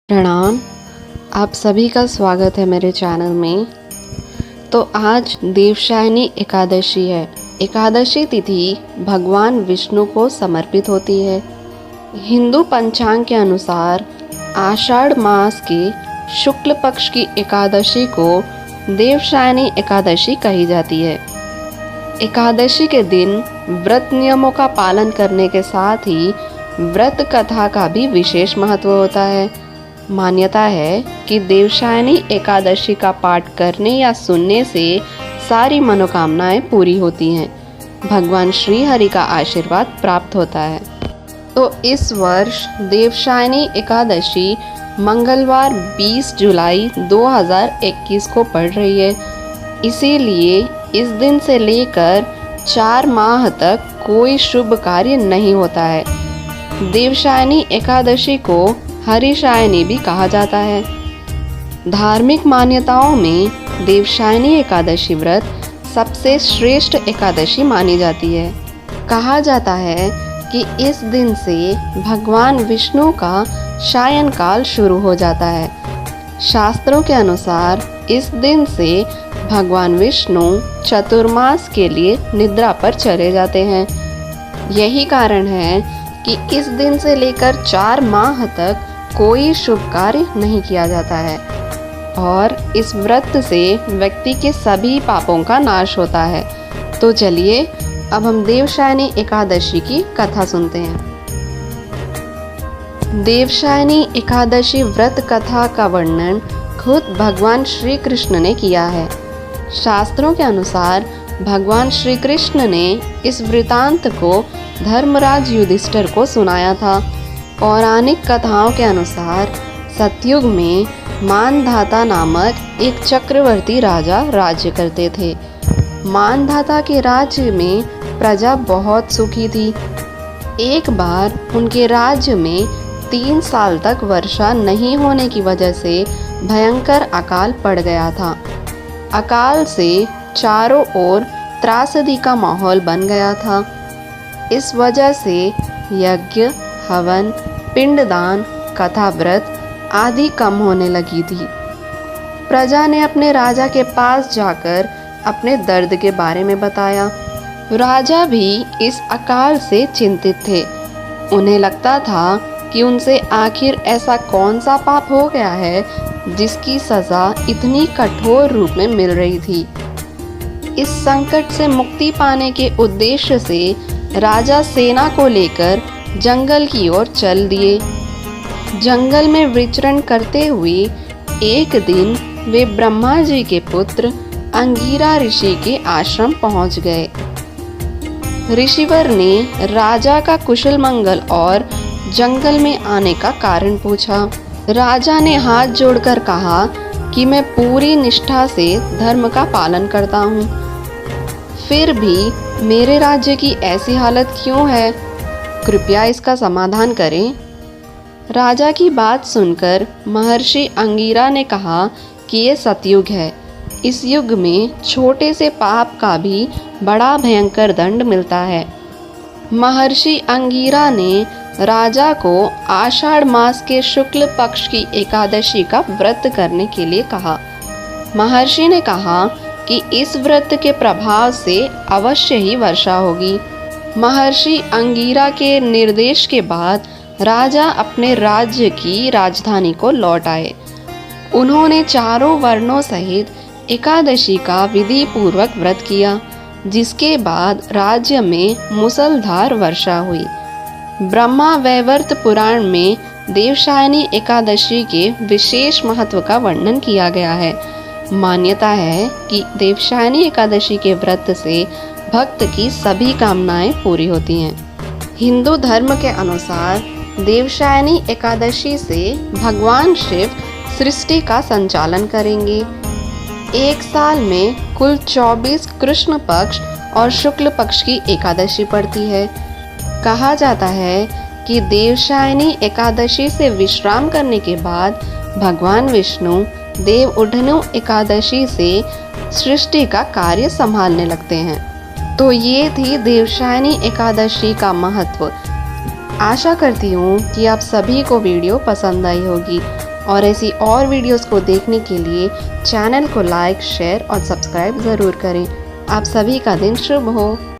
प्रणाम। आप सभी का स्वागत है मेरे चैनल में। तो आज देवशायनी एकादशी है। एकादशी तिथि भगवान विष्णु को समर्पित होती है। हिंदू पंचांग के अनुसार आषाढ़ मास के शुक्ल पक्ष की एकादशी को देवशायनी एकादशी कही जाती है। एकादशी के दिन व्रत नियमों का पालन करने के साथ ही व्रत कथा का भी विशेष महत्व होता है। मान्यता है कि देवशायनी एकादशी का पाठ करने या सुनने से सारी मनोकामनाएं पूरी होती हैं। भगवान श्री हरि का आशीर्वाद प्राप्त होता है। तो इस वर्ष देवशायनी एकादशी मंगलवार 20 जुलाई 2021 को पड़ रही है। इसीलिए इस दिन से लेकर 4 माह तक कोई शुभ कार्य नहीं होता है। देवशायनी एकादशी को हरिशायनी भी कहा जाता है। धार्मिक मान्यताओं में देवशायनी एकादशी व्रत सबसे श्रेष्ठ एकादशी मानी जाती है। कहा जाता है कि इस दिन से भगवान विष्णु का शयन काल शुरू हो जाता है। शास्त्रों के अनुसार इस दिन से भगवान विष्णु चतुर्मास के लिए निद्रा पर चले जाते हैं। यही कारण है कि इस दिन से लेकर 4 माह तक कोई शुभ कार्य नहीं किया जाता है और इस व्रत से व्यक्ति के सभी पापों का नाश होता है। तो चलिए अब हम देवशायनी एकादशी की कथा सुनते हैं। देवशायनी एकादशी व्रत कथा का वर्णन खुद भगवान श्री कृष्ण ने किया है। शास्त्रों के अनुसार भगवान श्री कृष्ण ने इस वृतांत को धर्मराज युधिष्ठिर को सुनाया था। पौराणिक कथाओं के अनुसार सतयुग में मानधाता नामक एक चक्रवर्ती राजा राज्य करते थे। मानधाता के राज्य में प्रजा बहुत सुखी थी। एक बार उनके राज्य में 3 साल तक वर्षा नहीं होने की वजह से भयंकर अकाल पड़ गया था। अकाल से चारों ओर त्रासदी का माहौल बन गया था। इस वजह से यज्ञ, हवन, पिंडदान, कथा व्रत आदि कम होने लगी थी। प्रजा ने अपने राजा के पास जाकर अपने दर्द के बारे में बताया। राजा भी इस अकाल से चिंतित थे। उन्हें लगता था कि उनसे आखिर ऐसा कौन सा पाप हो गया है जिसकी सजा इतनी कठोर रूप में मिल रही थी। इस संकट से मुक्ति पाने के उद्देश्य से राजा सेना को लेकर जंगल की ओर चल दिए। जंगल में विचरण करते हुए एक दिन वे ब्रह्मा जी के पुत्र अंगिरा ऋषि के आश्रम पहुंच गए। ऋषिवर ने राजा का कुशल मंगल और जंगल में आने का कारण पूछा। राजा ने हाथ जोड़कर कहा कि मैं पूरी निष्ठा से धर्म का पालन करता हूँ, फिर भी मेरे राज्य की ऐसी हालत क्यों है? कृपया इसका समाधान करें। राजा की बात सुनकर महर्षि अंगिरा ने कहा कि ये सतयुग है। इस युग में छोटे से पाप का भी बड़ा भयंकर दंड मिलता है। महर्षि अंगिरा ने राजा को आषाढ़ मास के शुक्ल पक्ष की एकादशी का व्रत करने के लिए कहा। महर्षि ने कहा कि इस व्रत के प्रभाव से अवश्य ही वर्षा होगी। महर्षि अंगिरा के निर्देश के बाद राजा अपने राज्य की राजधानी को लौट आए। उन्होंने चारों वर्णों सहित एकादशी का विधि पूर्वक व्रत किया, जिसके बाद राज्य में मूसलधार वर्षा हुई। ब्रह्मा वैवर्त पुराण में देवशायनी एकादशी के विशेष महत्व का वर्णन किया गया है। मान्यता है कि देवशायनी एकादशी के व्रत से भक्त की सभी कामनाएं पूरी होती हैं। हिंदू धर्म के अनुसार देवशायनी एकादशी से भगवान शिव सृष्टि का संचालन करेंगे। एक साल में कुल 24 कृष्ण पक्ष और शुक्ल पक्ष की एकादशी पड़ती है। कहा जाता है कि देवशायनी एकादशी से विश्राम करने के बाद भगवान विष्णु देव उठनु एकादशी से सृष्टि का कार्य संभालने लगते हैं। तो ये थी देवशायनी एकादशी का महत्व। आशा करती हूँ कि आप सभी को वीडियो पसंद आई होगी और ऐसी और वीडियोस को देखने के लिए चैनल को लाइक, शेयर और सब्सक्राइब ज़रूर करें। आप सभी का दिन शुभ हो।